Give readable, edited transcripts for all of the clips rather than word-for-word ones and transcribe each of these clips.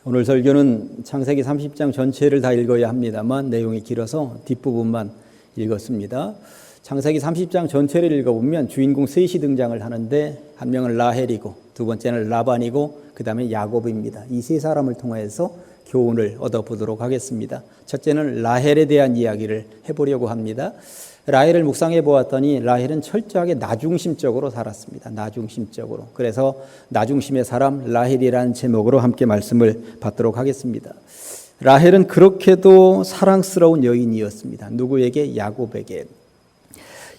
오늘 설교는 창세기 30장 전체를 다 읽어야 합니다만 내용이 길어서 뒷부분만 읽었습니다. 창세기 30장 전체를 읽어보면 주인공 셋이 등장을 하는데 한 명은 라헬이고 두 번째는 라반이고 그 다음에 야곱입니다. 이 세 사람을 통해서 교훈을 얻어보도록 하겠습니다. 첫째는 라헬에 대한 이야기를 해보려고 합니다. 라헬을 묵상해 보았더니 라헬은 철저하게 나중심적으로 살았습니다. 나중심적으로. 그래서 나중심의 사람 라헬이라는 제목으로 함께 말씀을 받도록 하겠습니다. 라헬은 그렇게도 사랑스러운 여인이었습니다. 누구에게? 야곱에게.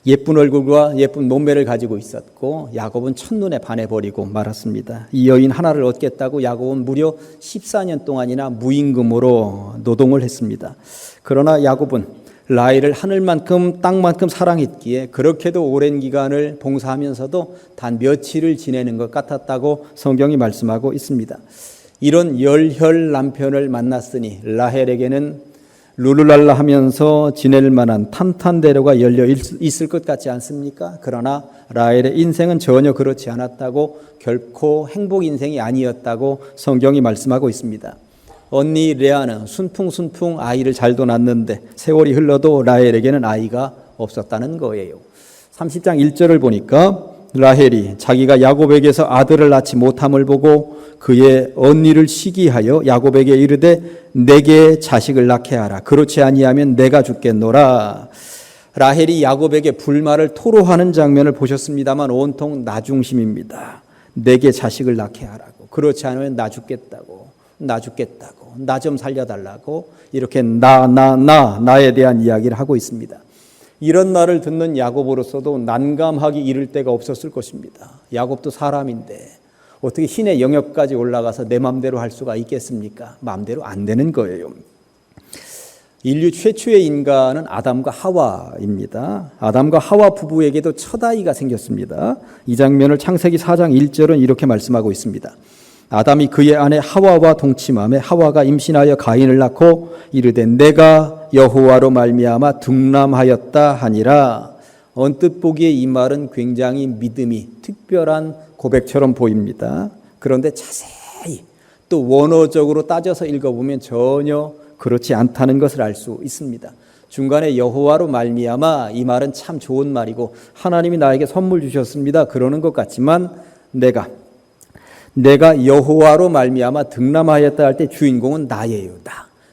예쁜 얼굴과 예쁜 몸매를 가지고 있었고 야곱은 첫눈에 반해버리고 말았습니다. 이 여인 하나를 얻겠다고 야곱은 무려 14년 동안이나 무임금으로 노동을 했습니다. 그러나 야곱은 라헬을 하늘만큼 땅만큼 사랑했기에 그렇게도 오랜 기간을 봉사하면서도 단 며칠을 지내는 것 같았다고 성경이 말씀하고 있습니다. 이런 열혈 남편을 만났으니 라헬에게는 룰루랄라 하면서 지낼 만한 탄탄대로가 열려 있을 것 같지 않습니까? 그러나 라헬의 인생은 전혀 그렇지 않았다고, 결코 행복 인생이 아니었다고 성경이 말씀하고 있습니다. 언니 레아는 순풍순풍 아이를 잘도 낳는데 세월이 흘러도 라헬에게는 아이가 없었다는 거예요. 30장 1절을 보니까 라헬이 자기가 야곱에게서 아들을 낳지 못함을 보고 그의 언니를 시기하여 야곱에게 이르되 내게 자식을 낳게 하라. 그렇지 아니하면 내가 죽겠노라. 라헬이 야곱에게 불만을 토로하는 장면을 보셨습니다만 온통 나중심입니다. 내게 자식을 낳게 하라고. 그렇지 않으면 나 죽겠다고. 나 좀 살려달라고. 이렇게 나에 대한 이야기를 하고 있습니다. 이런 말을 듣는 야곱으로서도 난감하기 이를 데가 없었을 것입니다. 야곱도 사람인데 어떻게 신의 영역까지 올라가서 내 마음대로 할 수가 있겠습니까? 마음대로 안 되는 거예요. 인류 최초의 인간은 아담과 하와입니다. 아담과 하와 부부에게도 첫 아이가 생겼습니다. 이 장면을 창세기 4장 1절은 이렇게 말씀하고 있습니다. 아담이 그의 아내 하와와 동침하며 하와가 임신하여 가인을 낳고 이르되 내가 여호와로 말미암아 득남하였다 하니라. 언뜻 보기에 이 말은 굉장히 믿음이 특별한 고백처럼 보입니다. 그런데 자세히 또 원어적으로 따져서 읽어보면 전혀 그렇지 않다는 것을 알 수 있습니다. 중간에 여호와로 말미암아 이 말은 참 좋은 말이고 하나님이 나에게 선물 주셨습니다. 그러는 것 같지만 내가 여호와로 말미암아 득남하였다 할 때 주인공은 나예요.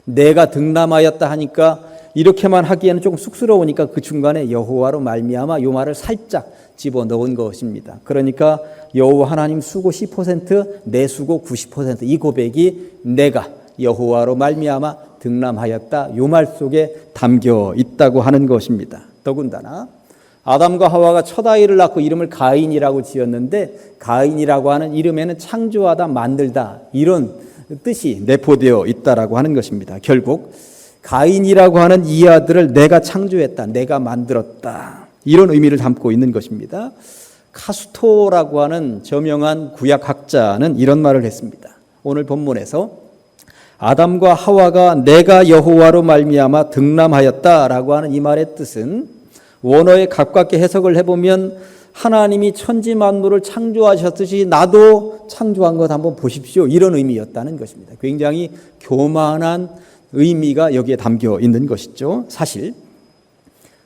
내가 득남하였다 하니까 이렇게만 하기에는 조금 쑥스러우니까 그 중간에 여호와로 말미암아 이 말을 살짝 집어넣은 것입니다. 그러니까 여호와 하나님 수고 10%, 내 수고 90%, 이 고백이 내가 여호와로 말미암아 득남하였다 이 말 속에 담겨 있다고 하는 것입니다. 더군다나 아담과 하와가 첫 아이를 낳고 이름을 가인이라고 지었는데 가인이라고 하는 이름에는 창조하다, 만들다 이런 뜻이 내포되어 있다라고 하는 것입니다. 결국 가인이라고 하는 이 아들을 내가 창조했다, 내가 만들었다 이런 의미를 담고 있는 것입니다. 카스토라고 하는 저명한 구약학자는 이런 말을 했습니다. 오늘 본문에서 아담과 하와가 내가 여호와로 말미암아 득남하였다라고 하는 이 말의 뜻은 원어에 가깝게 해석을 해보면 하나님이 천지 만물을 창조하셨듯이 나도 창조한 것 한번 보십시오 이런 의미였다는 것입니다. 굉장히 교만한 의미가 여기에 담겨 있는 것이죠. 사실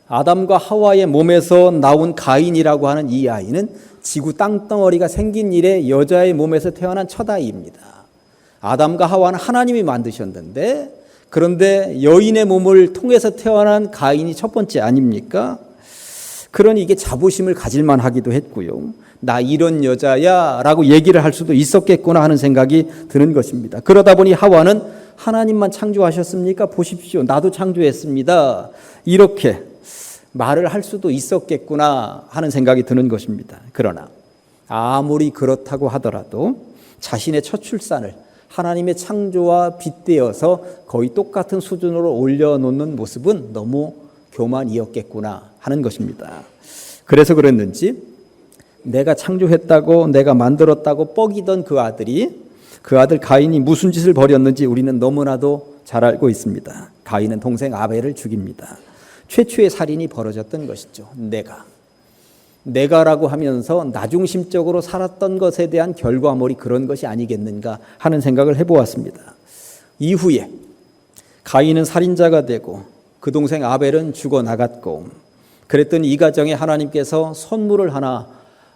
아담과 하와의 몸에서 나온 가인이라고 하는 이 아이는 지구 땅덩어리가 생긴 이래 여자의 몸에서 태어난 첫 아이입니다. 아담과 하와는 하나님이 만드셨는데 그런데 여인의 몸을 통해서 태어난 가인이 첫 번째 아닙니까? 그러니 이게 자부심을 가질만 하기도 했고요. 나 이런 여자야 라고 얘기를 할 수도 있었겠구나 하는 생각이 드는 것입니다. 그러다 보니 하와는 하나님만 창조하셨습니까? 보십시오. 나도 창조했습니다. 이렇게 말을 할 수도 있었겠구나 하는 생각이 드는 것입니다. 그러나 아무리 그렇다고 하더라도 자신의 첫 출산을 하나님의 창조와 빗대어서 거의 똑같은 수준으로 올려놓는 모습은 너무 교만이었겠구나 하는 것입니다. 그래서 그랬는지 내가 창조했다고 내가 만들었다고 뻐기던 그 아들 가인이 무슨 짓을 벌였는지 우리는 너무나도 잘 알고 있습니다. 가인은 동생 아벨을 죽입니다. 최초의 살인이 벌어졌던 것이죠. 내가라고 하면서 나중심적으로 살았던 것에 대한 결과물이 그런 것이 아니겠는가 하는 생각을 해보았습니다. 이후에 가인은 살인자가 되고 그 동생 아벨은 죽어나갔고, 그랬더니 이 가정에 하나님께서 선물을 하나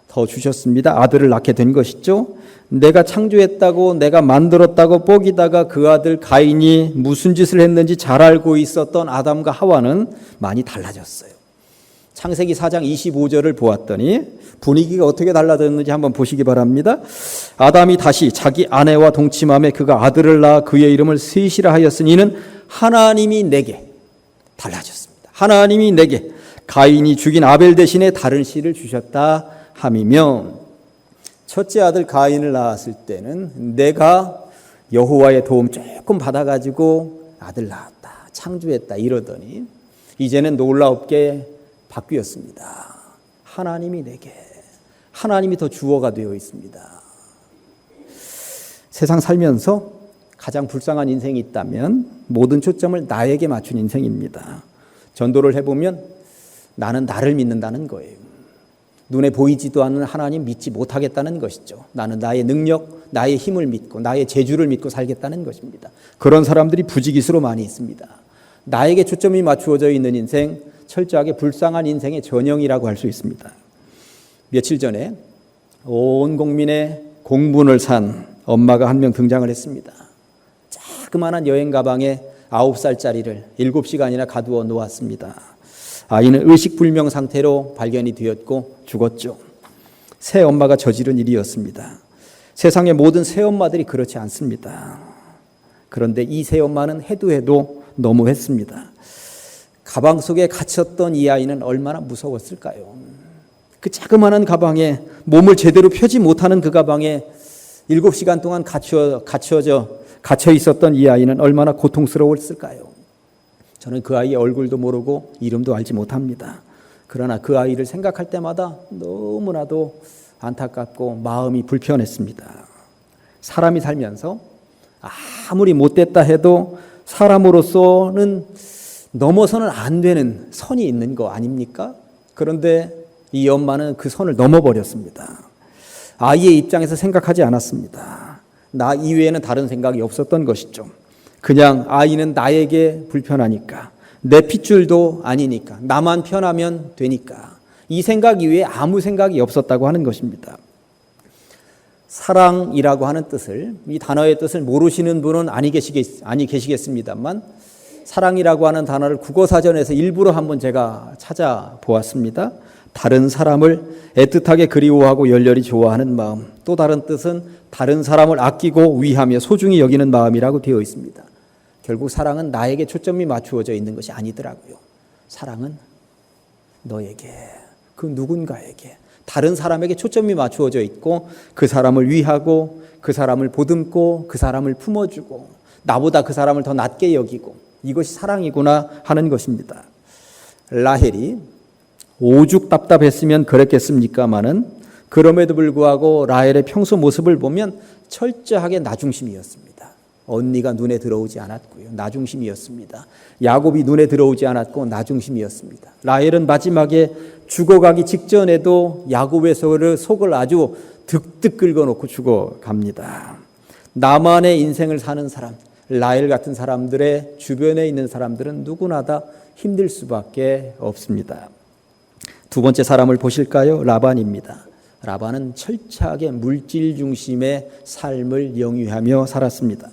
더 주셨습니다. 아들을 낳게 된 것이죠. 내가 창조했다고, 내가 만들었다고 뽀기다가 그 아들 가인이 무슨 짓을 했는지 잘 알고 있었던 아담과 하와는 많이 달라졌어요. 창세기 4장 25절을 보았더니 분위기가 어떻게 달라졌는지 한번 보시기 바랍니다. 아담이 다시 자기 아내와 동침함에 그가 아들을 낳아 그의 이름을 셋이라 하였으니 이는 하나님이 내게 달라졌습니다. 하나님이 내게 가인이 죽인 아벨 대신에 다른 씨를 주셨다 함이며, 첫째 아들 가인을 낳았을 때는 내가 여호와의 도움 조금 받아가지고 아들 낳았다, 창조했다 이러더니 이제는 놀랍게 바뀌었습니다. 하나님이 내게, 하나님이 더 주어가 되어 있습니다. 세상 살면서 가장 불쌍한 인생이 있다면 모든 초점을 나에게 맞춘 인생입니다. 전도를 해보면 나는 나를 믿는다는 거예요. 눈에 보이지도 않는 하나님 믿지 못하겠다는 것이죠. 나는 나의 능력, 나의 힘을 믿고 나의 재주를 믿고 살겠다는 것입니다. 그런 사람들이 부지기수로 많이 있습니다. 나에게 초점이 맞추어져 있는 인생, 철저하게 불쌍한 인생의 전형이라고 할 수 있습니다. 며칠 전에 온 국민의 공분을 산 엄마가 한 명 등장을 했습니다. 자그마한 여행 가방에 9살짜리를 7시간이나 가두어 놓았습니다. 아이는 의식불명 상태로 발견이 되었고 죽었죠. 새 엄마가 저지른 일이었습니다. 세상의 모든 새 엄마들이 그렇지 않습니다. 그런데 이 새 엄마는 해도 너무했습니다. 가방 속에 갇혔던 이 아이는 얼마나 무서웠을까요? 그 자그마한 가방에, 몸을 제대로 펴지 못하는 그 가방에 7시간 동안 갇혀 있었던 이 아이는 얼마나 고통스러웠을까요? 저는 그 아이의 얼굴도 모르고 이름도 알지 못합니다. 그러나 그 아이를 생각할 때마다 너무나도 안타깝고 마음이 불편했습니다. 사람이 살면서 아무리 못됐다 해도 사람으로서는 넘어서는 안 되는 선이 있는 거 아닙니까? 그런데 이 엄마는 그 선을 넘어버렸습니다. 아이의 입장에서 생각하지 않았습니다. 나 이외에는 다른 생각이 없었던 것이죠. 그냥 아이는 나에게 불편하니까, 내 핏줄도 아니니까, 나만 편하면 되니까, 이 생각 이외에 아무 생각이 없었다고 하는 것입니다. 사랑이라고 하는 뜻을, 이 단어의 뜻을 모르시는 분은 아니 계시겠습니다만, 사랑이라고 하는 단어를 국어사전에서 일부러 한번 제가 찾아보았습니다. 다른 사람을 애틋하게 그리워하고 열렬히 좋아하는 마음, 또 다른 뜻은 다른 사람을 아끼고 위하며 소중히 여기는 마음이라고 되어 있습니다. 결국 사랑은 나에게 초점이 맞추어져 있는 것이 아니더라고요. 사랑은 너에게, 그 누군가에게, 다른 사람에게 초점이 맞추어져 있고 그 사람을 위하고 그 사람을 보듬고 그 사람을 품어주고 나보다 그 사람을 더 낮게 여기고, 이것이 사랑이구나 하는 것입니다. 라헬이 오죽 답답했으면 그랬겠습니까마는 그럼에도 불구하고 라헬의 평소 모습을 보면 철저하게 나중심이었습니다. 언니가 눈에 들어오지 않았고요. 나중심이었습니다. 야곱이 눈에 들어오지 않았고 나중심이었습니다. 라헬은 마지막에 죽어가기 직전에도 야곱의 속을 아주 득득 긁어놓고 죽어갑니다. 나만의 인생을 사는 사람, 라헬 같은 사람들의 주변에 있는 사람들은 누구나 다 힘들 수밖에 없습니다. 두 번째 사람을 보실까요? 라반입니다. 라반은 철저하게 물질 중심의 삶을 영위하며 살았습니다.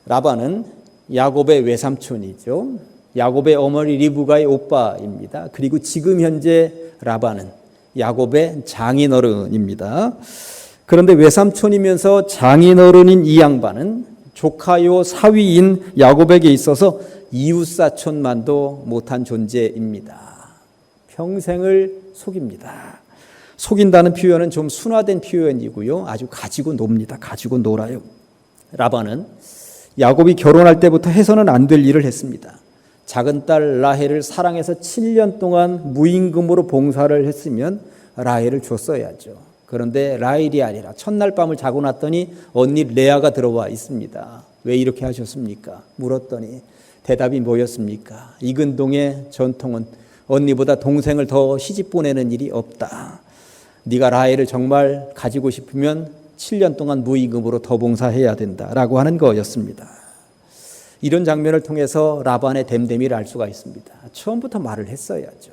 라반은 야곱의 외삼촌이죠. 야곱의 어머니 리브가의 오빠입니다. 그리고 지금 현재 라반은 야곱의 장인어른입니다. 그런데 외삼촌이면서 장인어른인 이 양반은 조카요 사위인 야곱에게 있어서 이웃사촌만도 못한 존재입니다. 평생을 속입니다. 속인다는 표현은 좀 순화된 표현이고요. 아주 가지고 놉니다. 가지고 놀아요. 라반은 야곱이 결혼할 때부터 해서는 안 될 일을 했습니다. 작은 딸 라헬을 사랑해서 7년 동안 무임금으로 봉사를 했으면 라헬을 줬어야죠. 그런데 라헬이 아니라 첫날 밤을 자고 났더니 언니 레아가 들어와 있습니다. 왜 이렇게 하셨습니까? 물었더니 대답이 뭐였습니까? 이근동의 전통은 언니보다 동생을 더 시집 보내는 일이 없다. 네가 라헬을 정말 가지고 싶으면 7년 동안 무임금으로 더 봉사해야 된다라고 하는 거였습니다. 이런 장면을 통해서 라반의 됨됨이를 알 수가 있습니다. 처음부터 말을 했어야죠.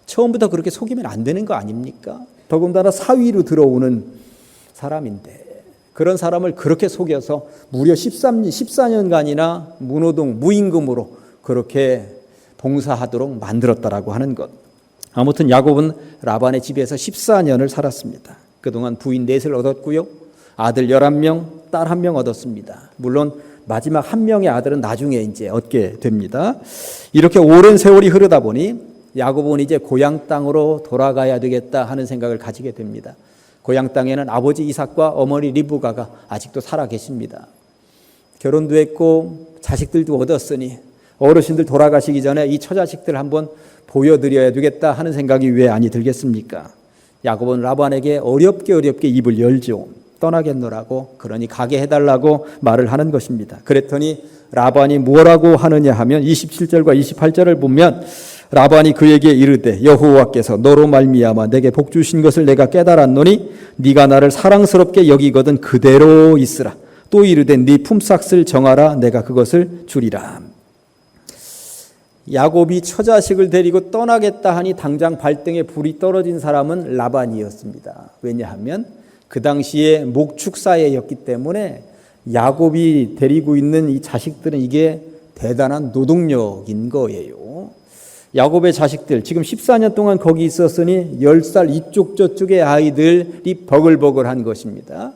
처음부터 그렇게 속이면 안 되는 거 아닙니까? 더군다나 사위로 들어오는 사람인데 그런 사람을 그렇게 속여서 무려 14년간이나 무노동, 무임금으로 그렇게 봉사하도록 만들었다라고 하는 것. 아무튼 야곱은 라반의 집에서 14년을 살았습니다. 그동안 부인 넷을 얻었고요. 아들 11명, 딸 1명 얻었습니다. 물론 마지막 한 명의 아들은 나중에 이제 얻게 됩니다. 이렇게 오랜 세월이 흐르다 보니 야곱은 이제 고향 땅으로 돌아가야 되겠다 하는 생각을 가지게 됩니다. 고향 땅에는 아버지 이삭과 어머니 리브가가 아직도 살아 계십니다. 결혼도 했고 자식들도 얻었으니 어르신들 돌아가시기 전에 이 처자식들 한번 보여드려야 되겠다 하는 생각이 왜 아니 들겠습니까? 야곱은 라반에게 어렵게 입을 열죠. 떠나겠노라고, 그러니 가게 해달라고 말을 하는 것입니다. 그랬더니 라반이 뭐라고 하느냐 하면 27절과 28절을 보면 라반이 그에게 이르되 여호와께서 너로 말미암아 내게 복 주신 것을 내가 깨달았노니 네가 나를 사랑스럽게 여기거든 그대로 있으라. 또 이르되 네 품삯을 정하라. 내가 그것을 주리라. 야곱이 처자식을 데리고 떠나겠다 하니 당장 발등에 불이 떨어진 사람은 라반이었습니다. 왜냐하면 그 당시에 목축사회였기 때문에 야곱이 데리고 있는 이 자식들은 이게 대단한 노동력인 거예요. 야곱의 자식들 지금 14년 동안 거기 있었으니 10살 이쪽 저쪽의 아이들이 버글버글한 것입니다.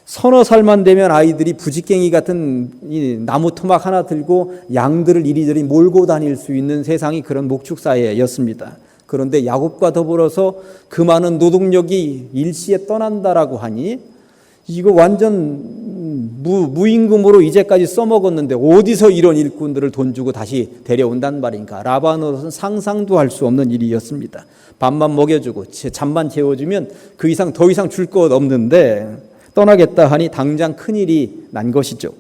서너 살만 되면 아이들이 부지깽이 같은 이 나무 토막 하나 들고 양들을 이리저리 몰고 다닐 수 있는 세상이 그런 목축사회였습니다. 그런데 야곱과 더불어서 그 많은 노동력이 일시에 떠난다라고 하니 이거 완전 무임금으로 이제까지 써먹었는데 어디서 이런 일꾼들을 돈 주고 다시 데려온단 말인가. 라반으로서는 상상도 할 수 없는 일이었습니다. 밥만 먹여주고 잠만 재워주면 그 이상 더 이상 줄 것 없는데 떠나겠다 하니 당장 큰일이 난 것이죠.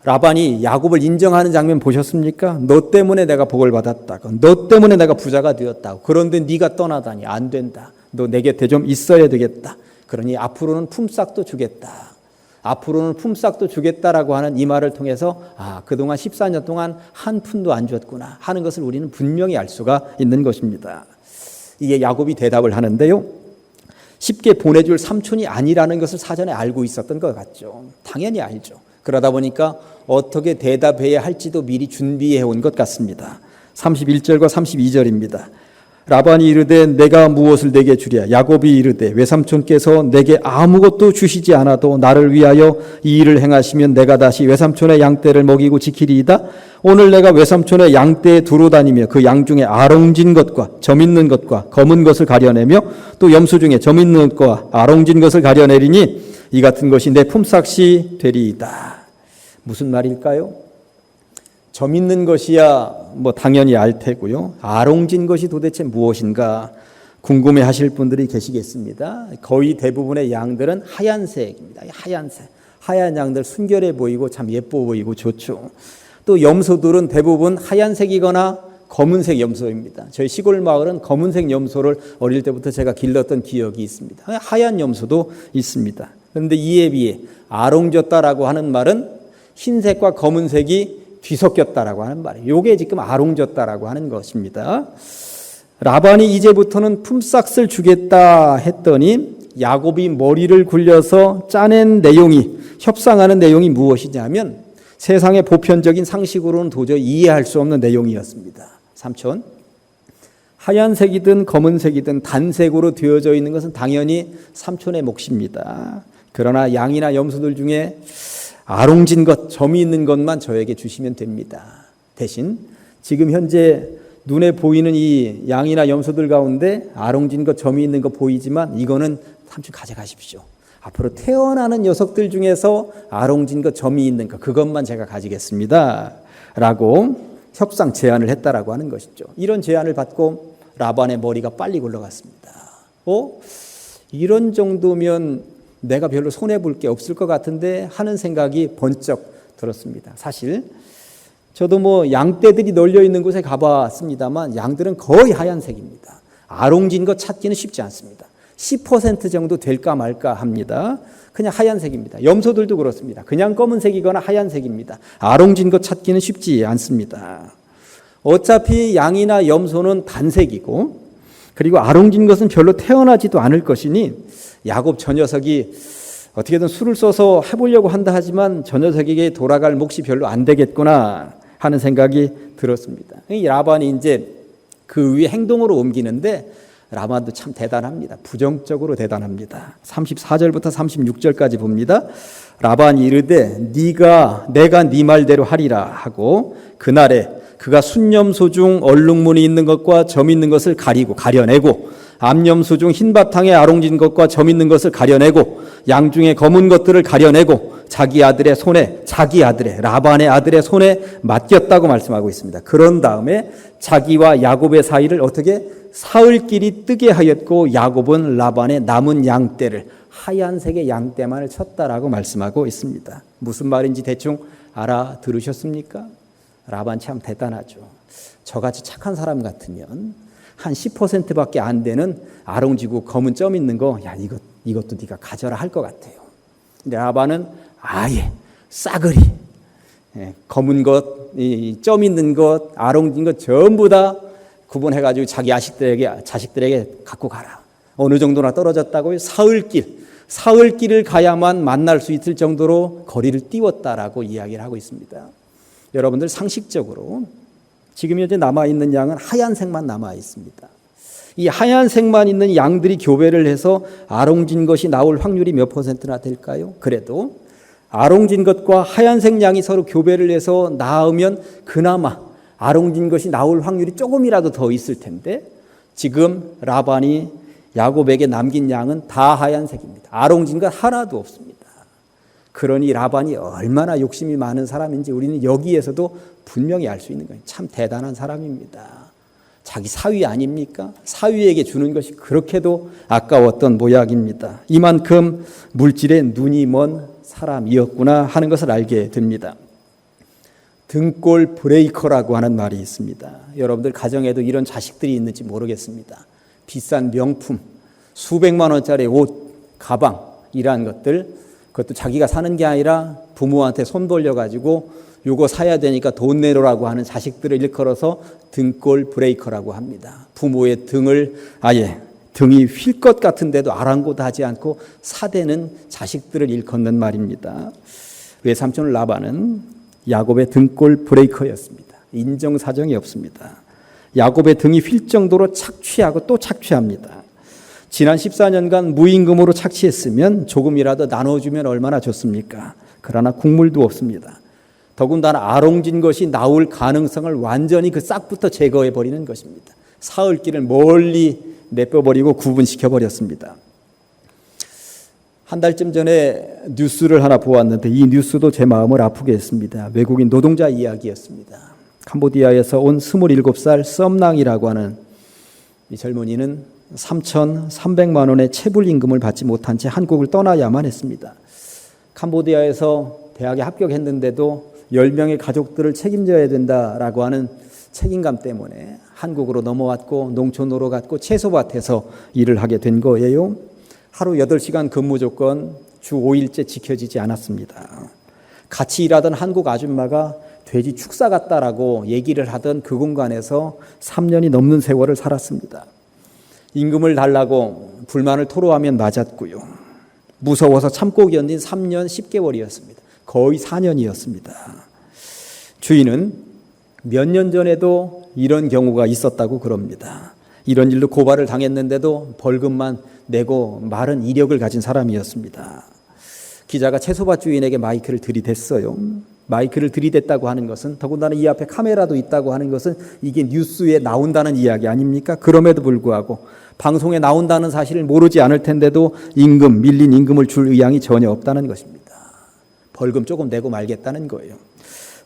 라반이 야곱을 인정하는 장면 보셨습니까? 너 때문에 내가 복을 받았다고, 너 때문에 내가 부자가 되었다고. 그런데 네가 떠나다니 안 된다. 너 내 곁에 좀 있어야 되겠다. 그러니 앞으로는 품삯도 주겠다. 앞으로는 품삯도 주겠다라고 하는 이 말을 통해서 그동안 14년 동안 한 푼도 안 줬구나 하는 것을 우리는 분명히 알 수가 있는 것입니다. 이게 야곱이 대답을 하는데요. 쉽게 보내줄 삼촌이 아니라는 것을 사전에 알고 있었던 것 같죠. 당연히 알죠. 그러다 보니까 어떻게 대답해야 할지도 미리 준비해 온 것 같습니다. 31절과 32절입니다. 라반이 이르되 내가 무엇을 내게 주랴. 야곱이 이르되 외삼촌께서 내게 아무것도 주시지 않아도 나를 위하여 이 일을 행하시면 내가 다시 외삼촌의 양떼를 먹이고 지키리이다. 오늘 내가 외삼촌의 양떼에 두루 다니며 그 양 중에 아롱진 것과 점 있는 것과 검은 것을 가려내며 또 염소 중에 점 있는 것과 아롱진 것을 가려내리니 이 같은 것이 내 품삯이 되리이다. 무슨 말일까요? 점 있는 것이야 당연히 알 테고요. 아롱진 것이 도대체 무엇인가 궁금해 하실 분들이 계시겠습니다. 거의 대부분의 양들은 하얀색입니다. 하얀색. 하얀 양들 순결해 보이고 참 예뻐 보이고 좋죠. 또 염소들은 대부분 하얀색이거나 검은색 염소입니다. 저희 시골 마을은 검은색 염소를 어릴 때부터 제가 길렀던 기억이 있습니다. 하얀 염소도 있습니다. 그런데 이에 비해 아롱졌다라고 하는 말은 흰색과 검은색이 뒤섞였다라고 하는 말이에요. 이게 지금 아롱졌다라고 하는 것입니다. 라반이 이제부터는 품삯을 주겠다 했더니 야곱이 머리를 굴려서 짜낸 내용이, 협상하는 내용이 무엇이냐면 세상의 보편적인 상식으로는 도저히 이해할 수 없는 내용이었습니다. 삼촌, 하얀색이든 검은색이든 단색으로 되어져 있는 것은 당연히 삼촌의 몫입니다. 그러나 양이나 염소들 중에 아롱진 것, 점이 있는 것만 저에게 주시면 됩니다. 대신 지금 현재 눈에 보이는 이 양이나 염소들 가운데 아롱진 것, 점이 있는 거 보이지만 이거는 삼촌 가져가십시오. 앞으로 태어나는 녀석들 중에서 아롱진 것, 점이 있는 것, 그것만 제가 가지겠습니다. 라고 협상 제안을 했다라고 하는 것이죠. 이런 제안을 받고 라반의 머리가 빨리 굴러갔습니다. 이런 정도면 내가 별로 손해볼 게 없을 것 같은데 하는 생각이 번쩍 들었습니다. 사실 저도 양떼들이 널려 있는 곳에 가봤습니다만 양들은 거의 하얀색입니다. 아롱진 것 찾기는 쉽지 않습니다. 10% 정도 될까 말까 합니다. 그냥 하얀색입니다. 염소들도 그렇습니다. 그냥 검은색이거나 하얀색입니다. 아롱진 것 찾기는 쉽지 않습니다. 어차피 양이나 염소는 단색이고, 그리고 아롱진 것은 별로 태어나지도 않을 것이니 야곱 저 녀석이 어떻게든 수를 써서 해보려고 한다 하지만 저 녀석에게 돌아갈 몫이 별로 안 되겠구나 하는 생각이 들었습니다. 라반이 이제 그 위에 행동으로 옮기는데 라반도 참 대단합니다. 부정적으로 대단합니다. 34절부터 36절까지 봅니다. 라반이 이르되 내가 네 말대로 하리라 하고 그날에 그가 순염소 중 얼룩무늬 있는 것과 점 있는 것을 가려내고 암염소 중 흰 바탕에 아롱진 것과 점 있는 것을 가려내고 양 중에 검은 것들을 가려내고 자기 아들의 라반의 아들의 손에 맡겼다고 말씀하고 있습니다. 그런 다음에 자기와 야곱의 사이를 어떻게 사흘길이 뜨게 하였고 야곱은 라반의 남은 양떼를 하얀색의 양떼만을 쳤다라고 말씀하고 있습니다. 무슨 말인지 대충 알아들으셨습니까? 라반 참 대단하죠. 저같이 착한 사람 같으면 한 10%밖에 안 되는 아롱지고 검은 점 있는 거, 야 이것도 네가 가져라 할 것 같아요. 근데 라반은 아예 싸그리 검은 것, 점 있는 것, 아롱진 것 전부 다 구분해가지고 자기 자식들에게 갖고 가라. 어느 정도나 떨어졌다고요? 사흘길을 가야만 만날 수 있을 정도로 거리를 띄웠다라고 이야기를 하고 있습니다. 여러분들 상식적으로 지금 현재 남아있는 양은 하얀색만 남아있습니다. 이 하얀색만 있는 양들이 교배를 해서 아롱진 것이 나올 확률이 몇 %나 될까요? 그래도 아롱진 것과 하얀색 양이 서로 교배를 해서 낳으면 그나마 아롱진 것이 나올 확률이 조금이라도 더 있을 텐데 지금 라반이 야곱에게 남긴 양은 다 하얀색입니다. 아롱진 것 하나도 없습니다. 그러니 라반이 얼마나 욕심이 많은 사람인지 우리는 여기에서도 분명히 알 수 있는 거예요. 참 대단한 사람입니다. 자기 사위 아닙니까? 사위에게 주는 것이 그렇게도 아까웠던 모양입니다. 이만큼 물질에 눈이 먼 사람이었구나 하는 것을 알게 됩니다. 등골 브레이커라고 하는 말이 있습니다. 여러분들 가정에도 이런 자식들이 있는지 모르겠습니다. 비싼 명품, 수백만 원짜리 옷, 가방 이러한 것들, 그것도 자기가 사는 게 아니라 부모한테 손 돌려가지고 요거 사야 되니까 돈 내놓으라고 하는 자식들을 일컬어서 등골 브레이커라고 합니다. 부모의 등을 아예 등이 휠 것 같은데도 아랑곳하지 않고 사대는 자식들을 일컫는 말입니다. 외삼촌 라반은 야곱의 등골 브레이커였습니다. 인정사정이 없습니다. 야곱의 등이 휠 정도로 착취하고 또 착취합니다. 지난 14년간 무임금으로 착취했으면 조금이라도 나눠주면 얼마나 좋습니까? 그러나 국물도 없습니다. 더군다나 아롱진 것이 나올 가능성을 완전히 그 싹부터 제거해버리는 것입니다. 사흘길을 멀리 내빼버리고 구분시켜버렸습니다. 한 달쯤 전에 뉴스를 하나 보았는데 이 뉴스도 제 마음을 아프게 했습니다. 외국인 노동자 이야기였습니다. 캄보디아에서 온 27살 썸낭이라고 하는 이 젊은이는 3,300만 원의 체불임금을 받지 못한 채 한국을 떠나야만 했습니다. 캄보디아에서 대학에 합격했는데도 10명의 가족들을 책임져야 된다라고 하는 책임감 때문에 한국으로 넘어왔고 농촌으로 갔고 채소밭에서 일을 하게 된 거예요. 하루 8시간 근무 조건 주 5일째 지켜지지 않았습니다. 같이 일하던 한국 아줌마가 돼지 축사 같다라고 얘기를 하던 그 공간에서 3년이 넘는 세월을 살았습니다. 임금을 달라고 불만을 토로하면 맞았고요. 무서워서 참고 견딘 3년 10개월이었습니다. 거의 4년이었습니다. 주인은 몇 년 전에도 이런 경우가 있었다고 그럽니다. 이런 일로 고발을 당했는데도 벌금만 내고 마른 이력을 가진 사람이었습니다. 기자가 채소밭 주인에게 마이크를 들이댔어요. 마이크를 들이댔다고 하는 것은 더군다나 이 앞에 카메라도 있다고 하는 것은 이게 뉴스에 나온다는 이야기 아닙니까? 그럼에도 불구하고 방송에 나온다는 사실을 모르지 않을 텐데도 밀린 임금을 줄 의향이 전혀 없다는 것입니다. 벌금 조금 내고 말겠다는 거예요.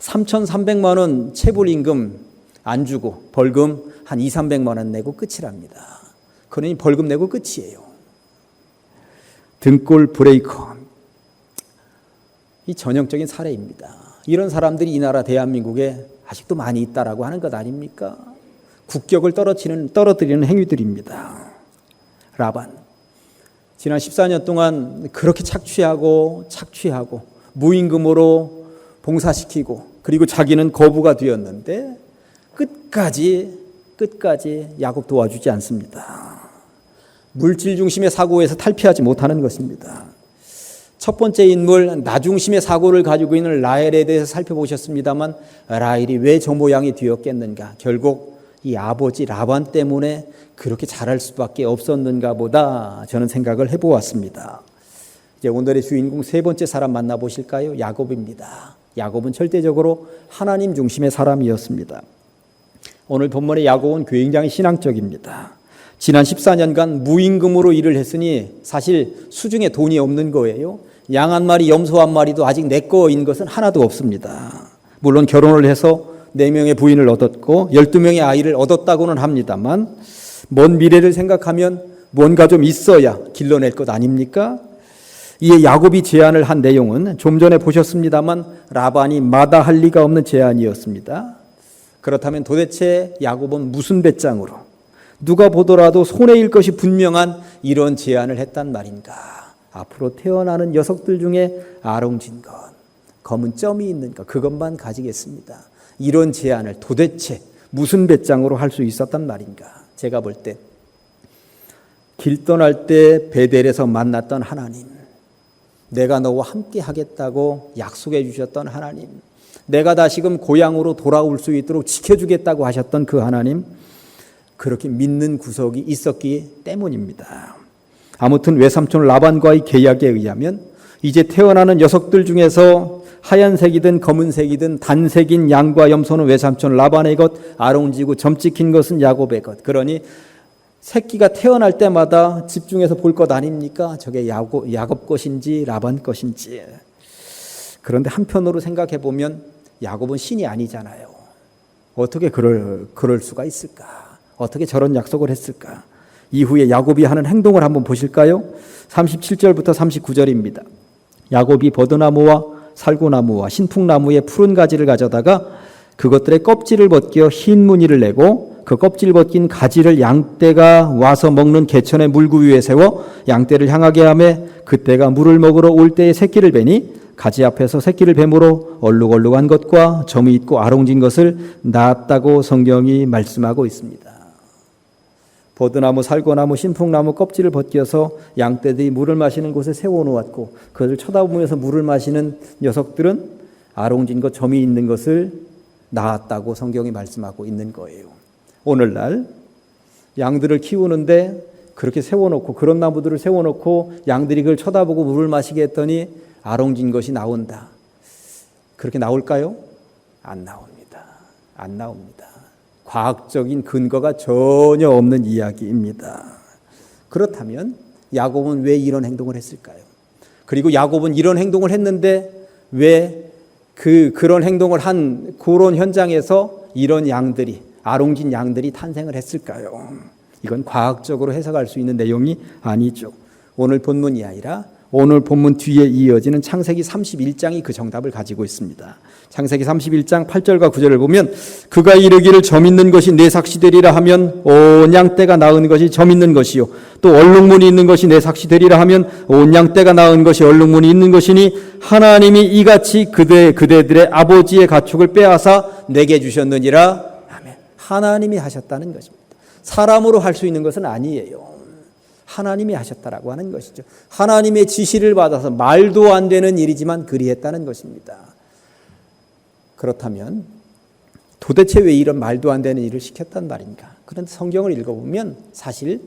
3,300만 원 체불임금 안 주고 벌금 한 2,300만 원 내고 끝이랍니다. 그러니 벌금 내고 끝이에요. 등골 브레이커. 이 전형적인 사례입니다. 이런 사람들이 이 나라 대한민국에 아직도 많이 있다라고 하는 것 아닙니까? 국격을 떨어뜨리는 행위들입니다. 라반. 지난 14년 동안 그렇게 착취하고 무임금으로 봉사시키고 그리고 자기는 거부가 되었는데 끝까지 야곱 도와주지 않습니다. 물질 중심의 사고에서 탈피하지 못하는 것입니다. 첫 번째 인물 나 중심의 사고를 가지고 있는 라헬에 대해서 살펴보셨습니다만 라헬이 왜 저 모양이 되었겠는가? 결국 이 아버지 라반 때문에 그렇게 잘할 수밖에 없었는가 보다 저는 생각을 해보았습니다. 이제 오늘의 주인공 세 번째 사람 만나보실까요? 야곱입니다. 야곱은 절대적으로 하나님 중심의 사람이었습니다. 오늘 본문의 야곱은 굉장히 신앙적입니다. 지난 14년간 무임금으로 일을 했으니 사실 수중에 돈이 없는 거예요. 양 한 마리, 염소 한 마리도 아직 내 거인 것은 하나도 없습니다. 물론 결혼을 해서 4명의 부인을 얻었고 12명의 아이를 얻었다고는 합니다만 먼 미래를 생각하면 뭔가 좀 있어야 길러낼 것 아닙니까? 이에 야곱이 제안을 한 내용은 좀 전에 보셨습니다만 라반이 마다할 리가 없는 제안이었습니다. 그렇다면 도대체 야곱은 무슨 배짱으로 누가 보더라도 손해일 것이 분명한 이런 제안을 했단 말인가? 앞으로 태어나는 녀석들 중에 아롱진 것, 검은 점이 있는 것, 그것만 가지겠습니다. 이런 제안을 도대체 무슨 배짱으로 할 수 있었단 말인가? 제가 볼 때 길 떠날 때 베델에서 만났던 하나님, 내가 너와 함께 하겠다고 약속해 주셨던 하나님, 내가 다시금 고향으로 돌아올 수 있도록 지켜주겠다고 하셨던 그 하나님, 그렇게 믿는 구석이 있었기 때문입니다. 아무튼 외삼촌 라반과의 계약에 의하면 이제 태어나는 녀석들 중에서 하얀색이든 검은색이든 단색인 양과 염소는 외삼촌 라반의 것, 아롱지고 점 찍힌 것은 야곱의 것. 그러니 새끼가 태어날 때마다 집중해서 볼 것 아닙니까? 저게 야곱 것인지 라반 것인지. 그런데 한편으로 생각해 보면 야곱은 신이 아니잖아요. 어떻게 그럴 수가 있을까? 어떻게 저런 약속을 했을까? 이후에 야곱이 하는 행동을 한번 보실까요? 37절부터 39절입니다. 야곱이 버드나무와 살구나무와 신풍나무의 푸른 가지를 가져다가 그것들의 껍질을 벗겨 흰 무늬를 내고 그 껍질 벗긴 가지를 양떼가 와서 먹는 개천의 물구 위에 세워 양떼를 향하게 하며 그떼가 물을 먹으러 올 때에 새끼를 베니 가지 앞에서 새끼를 뱀으로 얼룩얼룩한 것과 점이 있고 아롱진 것을 낳았다고 성경이 말씀하고 있습니다. 버드나무, 살구나무, 신풍나무 껍질을 벗겨서 양떼들이 물을 마시는 곳에 세워놓았고 그것을 쳐다보면서 물을 마시는 녀석들은 아롱진 것, 점이 있는 것을 낳았다고 성경이 말씀하고 있는 거예요. 오늘날 양들을 키우는데 그렇게 세워놓고 그런 나무들을 세워놓고 양들이 그걸 쳐다보고 물을 마시게 했더니 아롱진 것이 나온다. 그렇게 나올까요? 안 나옵니다. 안 나옵니다. 과학적인 근거가 전혀 없는 이야기입니다. 그렇다면 야곱은 왜 이런 행동을 했을까요? 그리고 야곱은 이런 행동을 했는데 왜 그런 행동을 한 그런 현장에서 이런 양들이 아롱진 양들이 탄생을 했을까요? 이건 과학적으로 해석할 수 있는 내용이 아니죠. 오늘 본문이 아니라 오늘 본문 뒤에 이어지는 창세기 31장이 그 정답을 가지고 있습니다. 창세기 31장 8절과 9절을 보면 그가 이르기를 점 있는 것이 내 삭시 되리라 하면 온 양떼가 낳은 것이 점 있는 것이요 또 얼룩무늬 있는 것이 내 삭시 되리라 하면 온 양떼가 낳은 것이 얼룩무늬 있는 것이니 하나님이 이같이 그대들의 아버지의 가축을 빼앗아 내게 주셨느니라. 아멘. 하나님이 하셨다는 것입니다. 사람으로 할 수 있는 것은 아니에요. 하나님이 하셨다라고 하는 것이죠. 하나님의 지시를 받아서 말도 안 되는 일이지만 그리했다는 것입니다. 그렇다면 도대체 왜 이런 말도 안 되는 일을 시켰단 말인가? 그런데 성경을 읽어보면 사실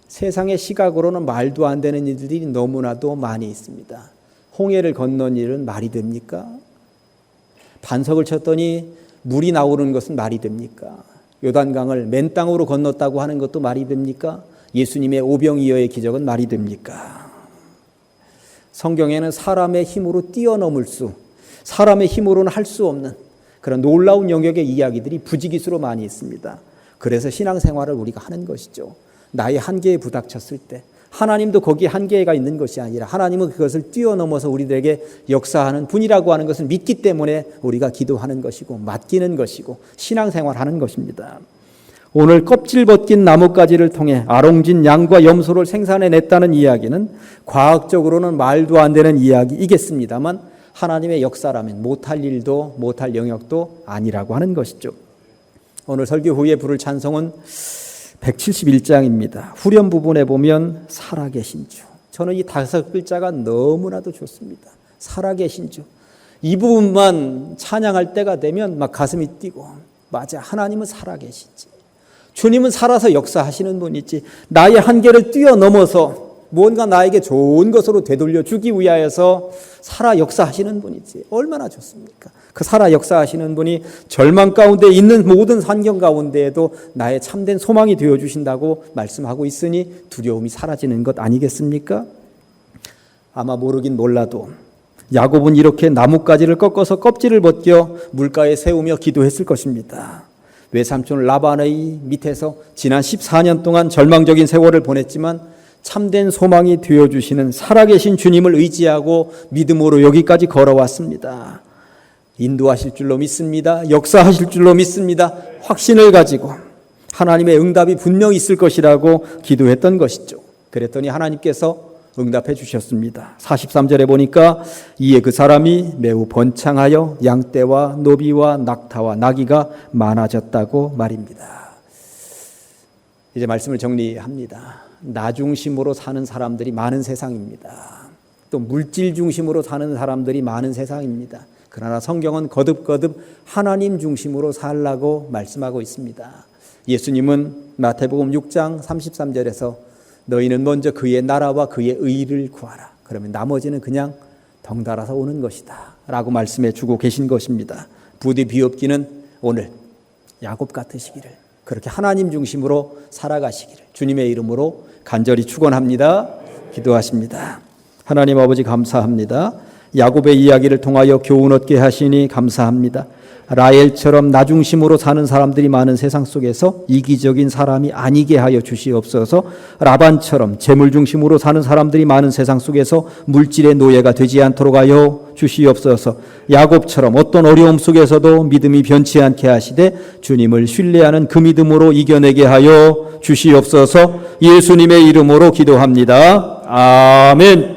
세상의 시각으로는 말도 안 되는 일들이 너무나도 많이 있습니다. 홍해를 건넌 일은 말이 됩니까? 반석을 쳤더니 물이 나오는 것은 말이 됩니까? 요단강을 맨 땅으로 건넜다고 하는 것도 말이 됩니까? 예수님의 오병이어의 기적은 말이 됩니까? 성경에는 사람의 힘으로 뛰어넘을 사람의 힘으로는 할 수 없는 그런 놀라운 영역의 이야기들이 부지기수로 많이 있습니다. 그래서 신앙생활을 우리가 하는 것이죠. 나의 한계에 부닥쳤을 때 하나님도 거기에 한계가 있는 것이 아니라 하나님은 그것을 뛰어넘어서 우리들에게 역사하는 분이라고 하는 것을 믿기 때문에 우리가 기도하는 것이고 맡기는 것이고 신앙생활하는 것입니다. 오늘 껍질 벗긴 나뭇가지를 통해 아롱진 양과 염소를 생산해냈다는 이야기는 과학적으로는 말도 안 되는 이야기이겠습니다만 하나님의 역사라면 못할 일도 못할 영역도 아니라고 하는 것이죠. 오늘 설교 후에 부를 찬송은 171장입니다. 후렴 부분에 보면 살아계신 주. 저는 이 5글자가 너무나도 좋습니다. 살아계신 주. 이 부분만 찬양할 때가 되면 막 가슴이 뛰고, 맞아, 하나님은 살아계시지. 주님은 살아서 역사하시는 분이지. 나의 한계를 뛰어넘어서 뭔가 나에게 좋은 것으로 되돌려 주기 위하여서 살아 역사하시는 분이지. 얼마나 좋습니까? 그 살아 역사하시는 분이 절망 가운데 있는 모든 환경 가운데에도 나의 참된 소망이 되어주신다고 말씀하고 있으니 두려움이 사라지는 것 아니겠습니까? 아마 모르긴 몰라도 야곱은 이렇게 나뭇가지를 꺾어서 껍질을 벗겨 물가에 세우며 기도했을 것입니다. 외삼촌 라반의 밑에서 지난 14년 동안 절망적인 세월을 보냈지만 참된 소망이 되어주시는 살아계신 주님을 의지하고 믿음으로 여기까지 걸어왔습니다. 인도하실 줄로 믿습니다. 역사하실 줄로 믿습니다. 확신을 가지고 하나님의 응답이 분명히 있을 것이라고 기도했던 것이죠. 그랬더니 하나님께서 응답해 주셨습니다. 43절에 보니까 이에 그 사람이 매우 번창하여 양떼와 노비와 낙타와 나귀가 많아졌다고 말입니다. 이제 말씀을 정리합니다. 나 중심으로 사는 사람들이 많은 세상입니다. 또 물질 중심으로 사는 사람들이 많은 세상입니다. 그러나 성경은 거듭거듭 하나님 중심으로 살라고 말씀하고 있습니다. 예수님은 마태복음 6장 33절에서 너희는 먼저 그의 나라와 그의 의를 구하라. 그러면 나머지는 그냥 덩달아서 오는 것이다 라고 말씀해 주고 계신 것입니다. 부디 비옵기는 오늘 야곱 같으시기를, 그렇게 하나님 중심으로 살아가시기를 주님의 이름으로 간절히 축원합니다. 기도하십니다. 하나님 아버지 감사합니다. 야곱의 이야기를 통하여 교훈 얻게 하시니 감사합니다. 라헬처럼 나 중심으로 사는 사람들이 많은 세상 속에서 이기적인 사람이 아니게 하여 주시옵소서. 라반처럼 재물 중심으로 사는 사람들이 많은 세상 속에서 물질의 노예가 되지 않도록 하여 주시옵소서. 야곱처럼 어떤 어려움 속에서도 믿음이 변치 않게 하시되 주님을 신뢰하는 그 믿음으로 이겨내게 하여 주시옵소서. 예수님의 이름으로 기도합니다. 아멘.